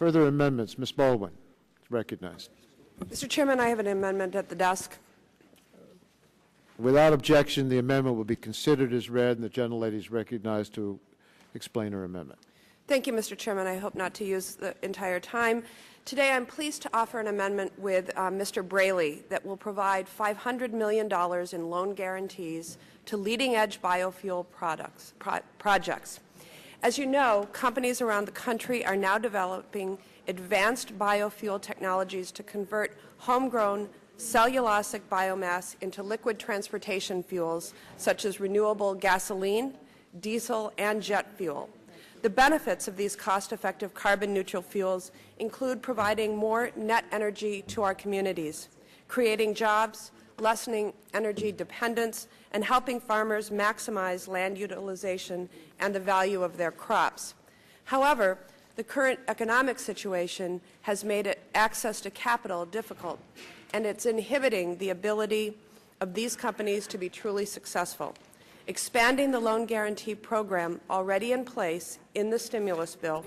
Further amendments? Ms. Baldwin is recognized. Mr. Chairman, I have an amendment at the desk. Without objection, the amendment will be considered as read, and the gentlelady is recognized to explain her amendment. Thank you, Mr. Chairman. I hope not to use the entire time. Today, I'm pleased to offer an amendment with Mr. Braley that will provide $500 million in loan guarantees to leading-edge biofuel projects. As you know, companies around the country are now developing advanced biofuel technologies to convert homegrown cellulosic biomass into liquid transportation fuels, such as renewable gasoline, diesel, and jet fuel. The benefits of these cost-effective carbon-neutral fuels include providing more net energy to our communities, creating jobs, lessening energy dependence, and helping farmers maximize land utilization and the value of their crops. However, the current economic situation has made access to capital difficult, and it's inhibiting the ability of these companies to be truly successful. Expanding the loan guarantee program already in place in the stimulus bill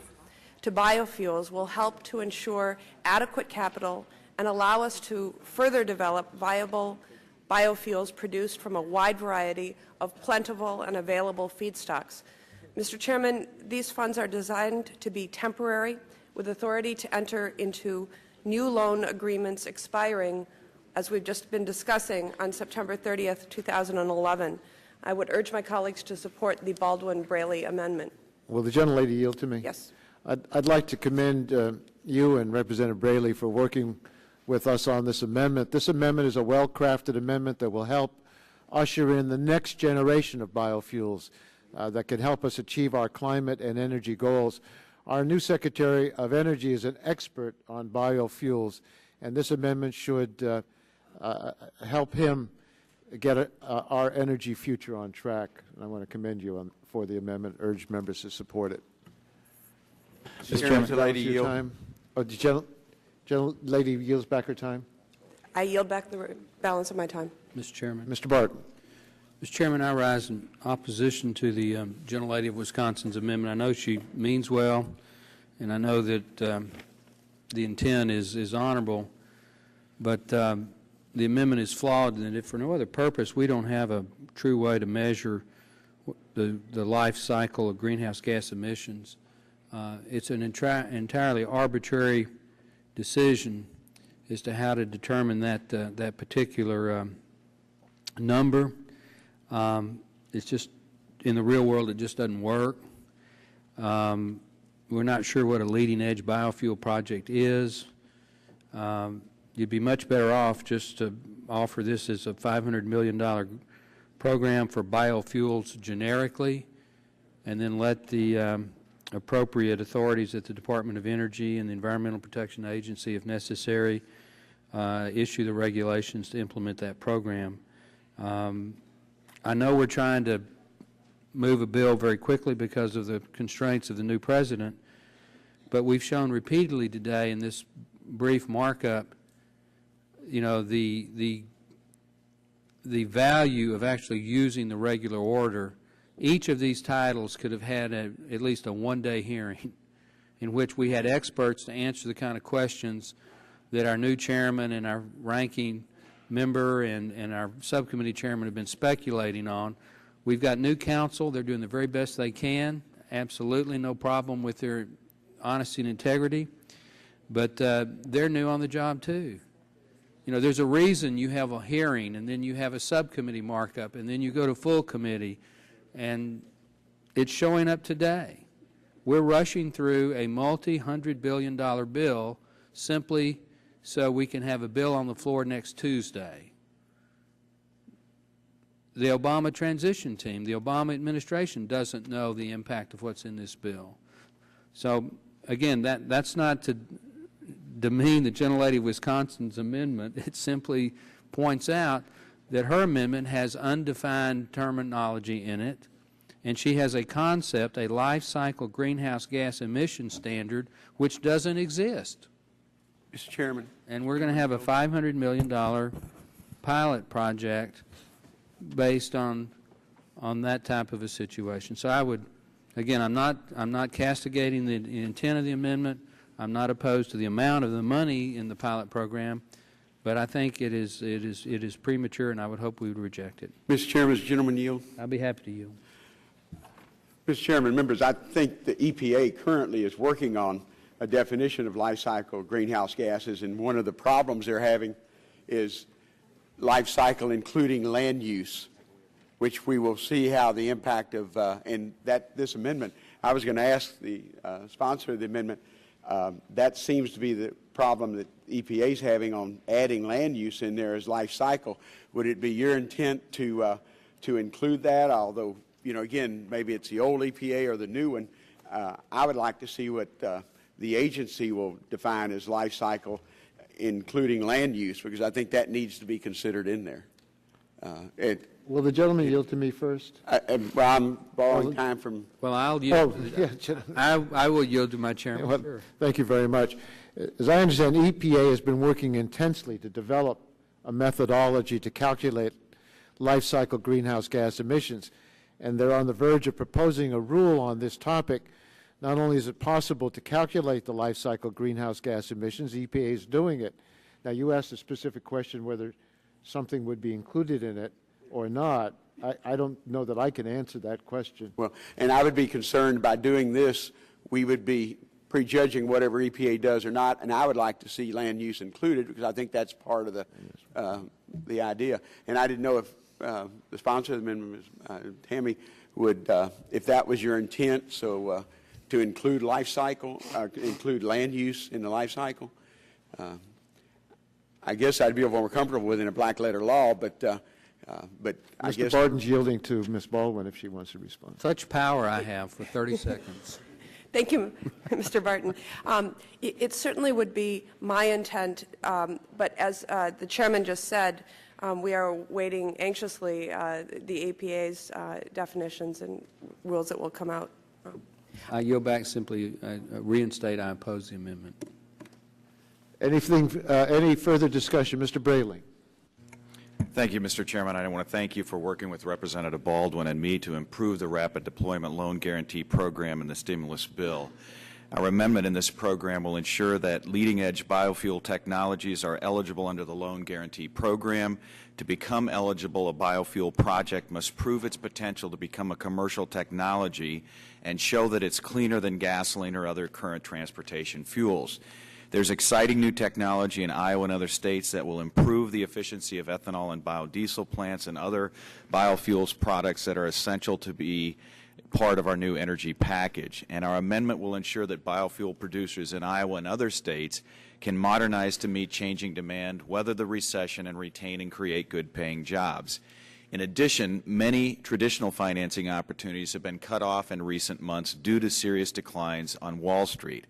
to biofuels will help to ensure adequate capital and allow us to further develop viable biofuels produced from a wide variety of plentiful and available feedstocks. Mr. Chairman, these funds are designed to be temporary, with authority to enter into new loan agreements expiring, as we've just been discussing, on September 30th, 2011. I would urge my colleagues to support the Baldwin-Braley amendment. Will the gentlelady yield to me? Yes. I'd like to commend you and Representative Braley for working with us on this amendment. This amendment is a well-crafted amendment that will help usher in the next generation of biofuels that can help us achieve our climate and energy goals. Our new Secretary of Energy is an expert on biofuels, and this amendment should help him get our energy future on track. And I want to commend you for the amendment, urge members to support it. Mr. Chairman, the lady yield. Time. Oh, the gentlelady yields back her time. I yield back the balance of my time. Mr. Chairman. Mr. Barton. Mr. Chairman, I rise in opposition to the gentlelady of Wisconsin's amendment. I know she means well, and I know that the intent is honorable, but the amendment is flawed, and if for no other purpose, we don't have a true way to measure the life cycle of greenhouse gas emissions. It's an entirely arbitrary decision as to how to determine that particular number. It's just, in the real world, it just doesn't work. We're not sure what a leading-edge biofuel project is. You'd be much better off just to offer this as a $500 million program for biofuels generically, and then let the appropriate authorities at the Department of Energy and the Environmental Protection Agency, if necessary, issue the regulations to implement that program. I know we're trying to move a bill very quickly because of the constraints of the new president, but we've shown repeatedly today in this brief markup, you know, the value of actually using the regular order. Each of these titles could have had at least a one-day hearing in which we had experts to answer the kind of questions that our new chairman and our ranking member and our subcommittee chairman have been speculating on. We've got new counsel. They're doing the very best they can. Absolutely no problem with their honesty and integrity. But they're new on the job, too. You know, there's a reason you have a hearing, and then you have a subcommittee markup, and then you go to full committee, and it's showing up today. We're rushing through a multi-hundred-billion-dollar bill simply so we can have a bill on the floor next Tuesday. The Obama transition team, the Obama administration doesn't know the impact of what's in this bill. So, again, that's not to demean the gentlelady of Wisconsin's amendment. It simply points out that her amendment has undefined terminology in it, and she has a concept, a life cycle greenhouse gas emission standard, which doesn't exist. Mr. Chairman. And we're going to have a $500 million pilot project based on that type of a situation. So I would, again, I'm not castigating the intent of the amendment. I'm not opposed to the amount of the money in the pilot program, but I think it is premature, and I would hope we would reject it. Mr. Chairman, does the gentleman yield? I'd be happy to yield. Mr. Chairman, members, I think the EPA currently is working on a definition of life cycle greenhouse gases, and one of the problems they're having is life cycle including land use, which we will see how the impact of, this amendment, I was going to ask the sponsor of the amendment, that seems to be the problem that EPA is having on adding land use in there as life cycle. Would it be your intent to include that, although, you know, again, maybe it's the old EPA or the new one? I would like to see what the agency will define as life cycle, including land use, because I think that needs to be considered in there. Will the gentleman yield to me first? Well, I'm borrowing time from... Well, I'll yield. Yeah, I will yield to my chairman. well, Sure. thank you very much. As I understand, EPA has been working intensely to develop a methodology to calculate life cycle greenhouse gas emissions, and they're on the verge of proposing a rule on this topic. Not only is it possible to calculate the life cycle greenhouse gas emissions, EPA is doing it. Now, you asked a specific question whether something would be included in it or not. I don't know that I can answer that question. Well, and I would be concerned by doing this, we would be prejudging whatever EPA does or not, and I would like to see land use included, because I think that's part of the idea. And I didn't know if the sponsor of the amendment, Ms. Tammy, would, if that was your intent, so to include life cycle, include land use in the life cycle. I guess I'd be a little more comfortable with in a black letter law, but I guess... Mr. Barton's yielding to Ms. Baldwin if she wants to respond. Such power I have for 30 seconds. Thank you, Mr. Barton. It certainly would be my intent, but as the chairman just said, we are waiting anxiously the APA's definitions and rules that will come out. I yield back, simply reinstate I oppose the amendment. Any further discussion? Mr. Braley. Thank you, Mr. Chairman. I want to thank you for working with Representative Baldwin and me to improve the Rapid Deployment Loan Guarantee Program and the stimulus bill. Our amendment in this program will ensure that leading-edge biofuel technologies are eligible under the Loan Guarantee Program. To become eligible, a biofuel project must prove its potential to become a commercial technology and show that it's cleaner than gasoline or other current transportation fuels. There's exciting new technology in Iowa and other states that will improve the efficiency of ethanol and biodiesel plants and other biofuels products that are essential to be part of our new energy package. And our amendment will ensure that biofuel producers in Iowa and other states can modernize to meet changing demand, weather the recession, and retain and create good-paying jobs. In addition, many traditional financing opportunities have been cut off in recent months due to serious declines on Wall Street.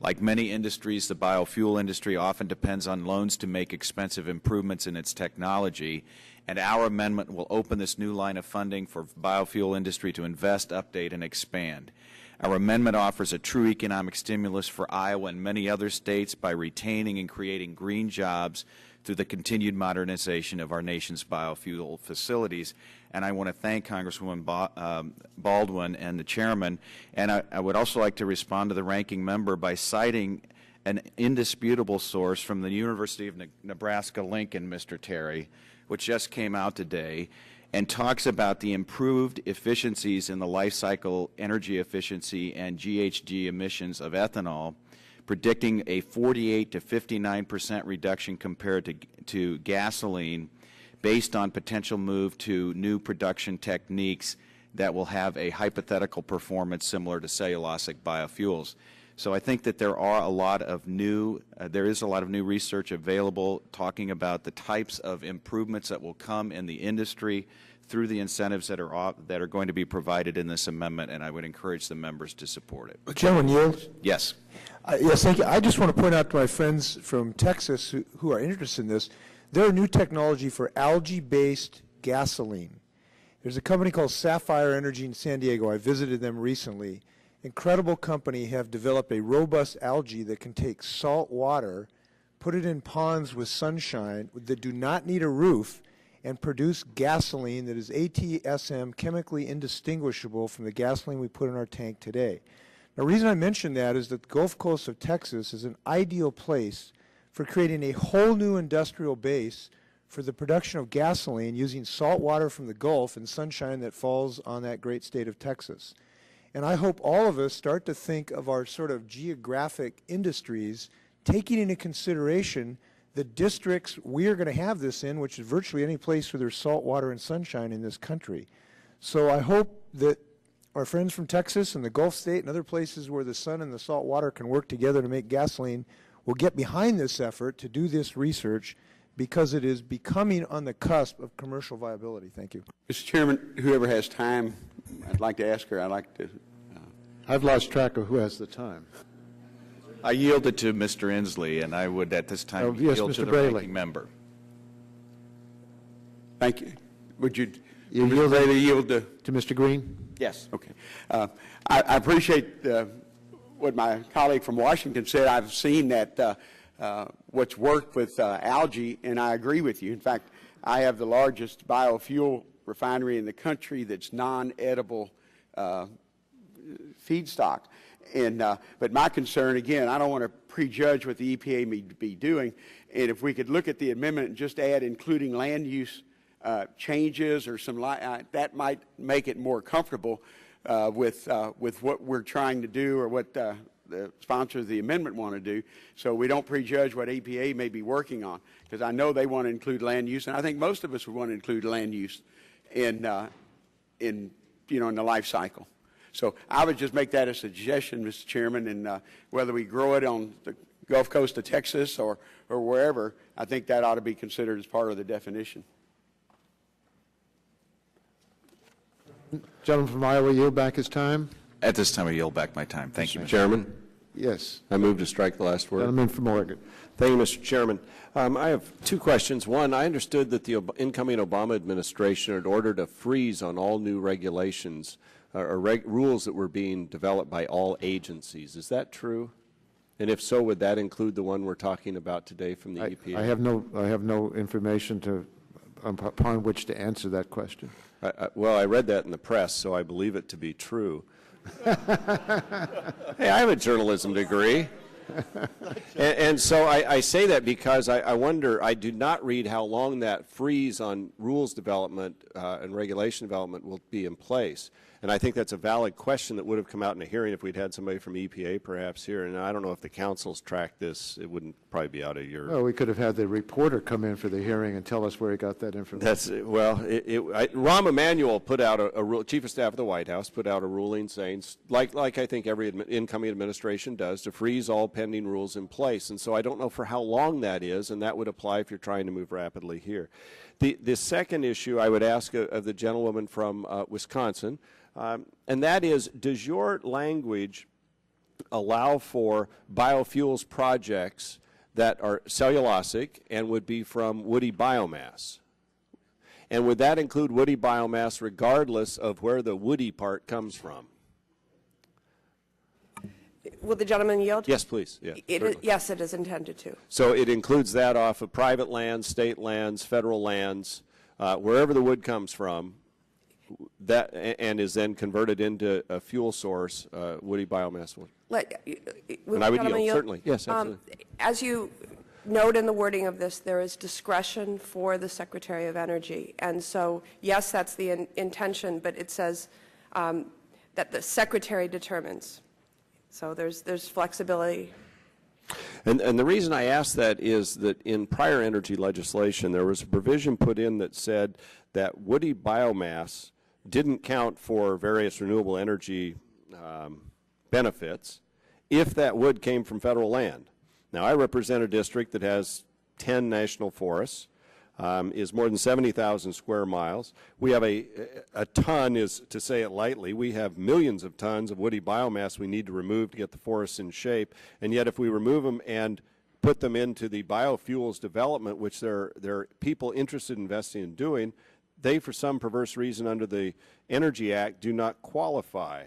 Like many industries, the biofuel industry often depends on loans to make expensive improvements in its technology, and our amendment will open this new line of funding for biofuel industry to invest, update, and expand. Our amendment offers a true economic stimulus for Iowa and many other states by retaining and creating green jobs through the continued modernization of our nation's biofuel facilities. And I want to thank Congresswoman Baldwin and the chairman. And I would also like to respond to the ranking member by citing an indisputable source from the University of Nebraska-Lincoln, Mr. Terry, which just came out today, and talks about the improved efficiencies in the life cycle energy efficiency and GHG emissions of ethanol, predicting a 48 to 59% reduction compared to gasoline based on potential move to new production techniques that will have a hypothetical performance similar to cellulosic biofuels. So I think that there is a lot of new research available talking about the types of improvements that will come in the industry through the incentives that are going to be provided in this amendment, and I would encourage the members to support it. Chairman yield? Yes. Yes, thank you. I just want to point out to my friends from Texas who are interested in this, there are new technology for algae-based gasoline. There's a company called Sapphire Energy in San Diego. I visited them recently. Incredible company, have developed a robust algae that can take salt water, put it in ponds with sunshine that do not need a roof, and produce gasoline that is ATSM chemically indistinguishable from the gasoline we put in our tank today. The reason I mention that is that the Gulf Coast of Texas is an ideal place for creating a whole new industrial base for the production of gasoline using salt water from the Gulf and sunshine that falls on that great state of Texas. And I hope all of us start to think of our sort of geographic industries taking into consideration the districts we are going to have this in, which is virtually any place where there's salt water and sunshine in this country. So I hope that our friends from Texas and the Gulf State and other places where the sun and the salt water can work together to make gasoline will get behind this effort to do this research, because it is becoming on the cusp of commercial viability. Thank you. Mr. Chairman, whoever has time, I'd like to ask her. I'd like to. I've lost track of who has the time. I yield it to Mr. Inslee, and I would at this time Yes, yield Mr. to the Braley. ranking member. Thank you. Would you, You Mr. yield Braley, yield to? To Mr. Green? Yes. Okay. I appreciate what my colleague from Washington said. I've seen that what's worked with algae, and I agree with you. In fact, I have the largest biofuel refinery in the country that's non-edible feedstock. And but my concern, again, I don't want to prejudge what the EPA may be doing. And if we could look at the amendment and just add including land use changes or some that might make it more comfortable with what we're trying to do, or what the sponsors of the amendment want to do, so we don't prejudge what EPA may be working on, because I know they want to include land use, and I think most of us would want to include land use in the life cycle. So I would just make that a suggestion, Mr. Chairman, and whether we grow it on the Gulf Coast of Texas or wherever, I think that ought to be considered as part of the definition. Gentleman from Iowa, yield back his time. At this time, I yield back my time. Thank you, Mr. Chairman, Yes. I move to strike the last word. Gentleman from Oregon. Thank you, Mr. Chairman. I have two questions. One, I understood that the incoming Obama administration had ordered a freeze on all new regulations or rules that were being developed by all agencies. Is that true? And if so, would that include the one we're talking about today from the EPA? I have no information upon which to answer that question. Well, I read that in the press, so I believe it to be true. Hey, I have a journalism degree. And so I say that because I wonder, I do not read how long that freeze on rules development and regulation development will be in place. And I think that's a valid question that would have come out in a hearing if we'd had somebody from EPA perhaps here. And I don't know if the council's tracked this. It wouldn't probably be out of your... Well, we could have had the reporter come in for the hearing and tell us where he got that information. That's, well, Rahm Emanuel put out a rule, Chief of Staff of the White House put out a ruling saying, like I think every incoming administration does, to freeze all pending rules in place. And so I don't know for how long that is, and that would apply if you're trying to move rapidly here. The second issue I would ask of the gentlewoman from Wisconsin, and that is, does your language allow for biofuels projects that are cellulosic and would be from woody biomass? And would that include woody biomass regardless of where the woody part comes from? Will the gentleman yield? Yes, please. Yeah, yes, it is intended to. so it includes that off of private lands, state lands, federal lands, wherever the wood comes from, that and is then converted into a fuel source, woody biomass. And I would yield, certainly. Yes, absolutely. As you note in the wording of this, there is discretion for the Secretary of Energy. And so, yes, that's the intention, but it says that the Secretary determines. So there's flexibility. And the reason I ask that is that in prior energy legislation, there was a provision put in that said that woody biomass didn't count for various renewable energy benefits if that wood came from federal land. Now, I represent a district that has 10 national forests, is more than 70,000 square miles. We have a ton, is to say it lightly, we have millions of tons of woody biomass we need to remove to get the forests in shape. And yet if we remove them and put them into the biofuels development, which there are people interested in investing in doing, they, for some perverse reason under the Energy Act, do not qualify.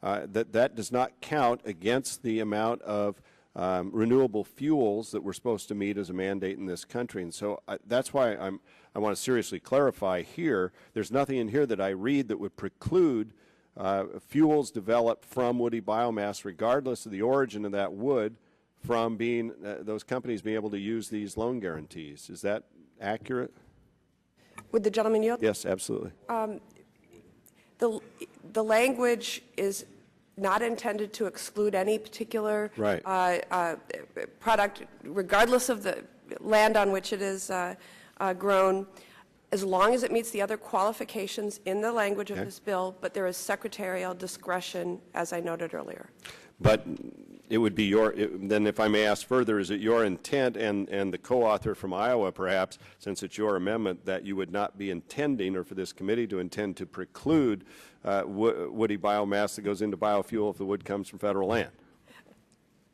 That does not count against the amount of renewable fuels that we're supposed to meet as a mandate in this country. And so that's why I want to seriously clarify here, there's nothing in here that I read that would preclude fuels developed from woody biomass, regardless of the origin of that wood, from being those companies being able to use these loan guarantees. Is that accurate? Would the gentleman yield? Yes, absolutely. The language is not intended to exclude any particular Right. product, regardless of the land on which it is grown, as long as it meets the other qualifications in the language of this bill, but there is secretarial discretion, as I noted earlier. But it would be your, then if I may ask further, is it your intent and the co-author from Iowa perhaps, since it's your amendment, that you would not be intending, or for this committee to intend to preclude woody biomass that goes into biofuel if the wood comes from federal land?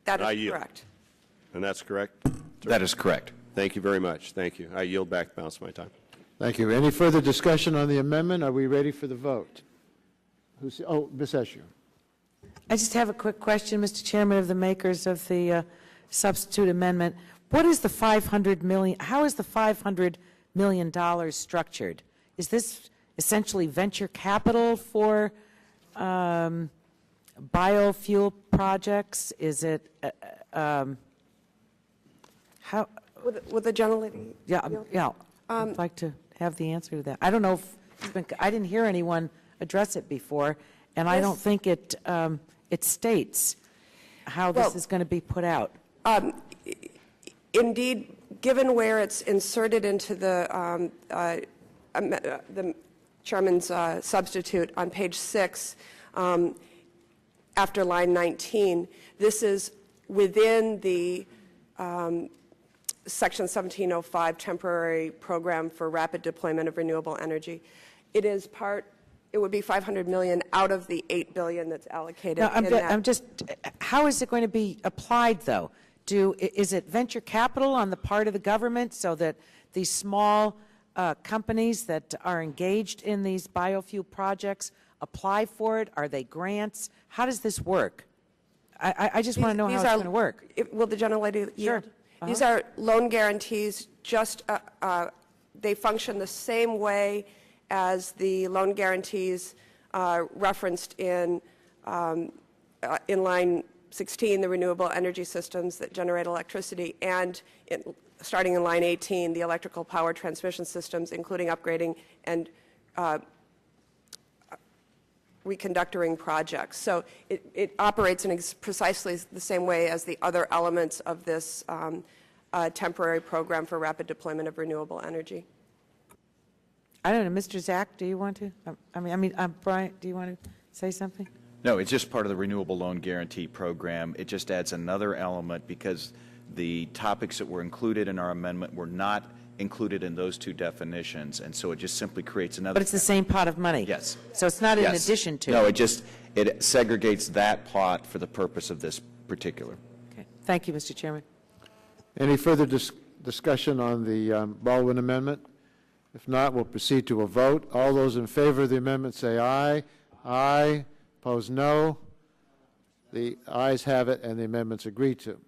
That I is yield. correct. And that's correct? That is correct. Thank you very much. Thank you. I yield back the balance of my time. Thank you. Any further discussion on the amendment? Are we ready for the vote? Oh, Ms. Escher. I just have a quick question, Mr. Chairman, of the makers of the substitute amendment. What is the $500 million? How is the $500 million structured? Is this essentially venture capital for biofuel projects? Is it how? Would the gentlelady? Yeah, I'd like to have the answer to that. I don't know if I didn't hear anyone address it before, and I don't think it states how this is going to be put out. Indeed, given where it's inserted into the chairman's substitute on page 6, after line 19, this is within the Section 1705 temporary program for rapid deployment of renewable energy. It is part. It would be $500 million out of the $8 billion that's allocated. No, I'm just. How is it going to be applied, though? Is it venture capital on the part of the government, so that these small companies that are engaged in these biofuel projects apply for it? Are they grants? How does this work? I just want to know how it's going to work. Will the gentlelady yield? Sure. These are loan guarantees. Just they function the same way as the loan guarantees referenced in line 16, the renewable energy systems that generate electricity, and starting in line 18, the electrical power transmission systems, including upgrading and reconductoring projects. So it operates in precisely the same way as the other elements of this temporary program for rapid deployment of renewable energy. I don't know, Mr. Zach, do you want to? Brian, do you want to say something? No, it's just part of the Renewable Loan Guarantee Program. It just adds another element because the topics that were included in our amendment were not included in those two definitions, and so it just simply creates another. But it's the same pot of money. Yes. So it's not in Yes. addition to. No, it segregates that pot for the purpose of this particular. Okay. Thank you, Mr. Chairman. Any further discussion on the Baldwin amendment? If not, we'll proceed to a vote. All those in favor of the amendment say aye. Aye. Opposed, no. The ayes have it, and the amendment's agreed to.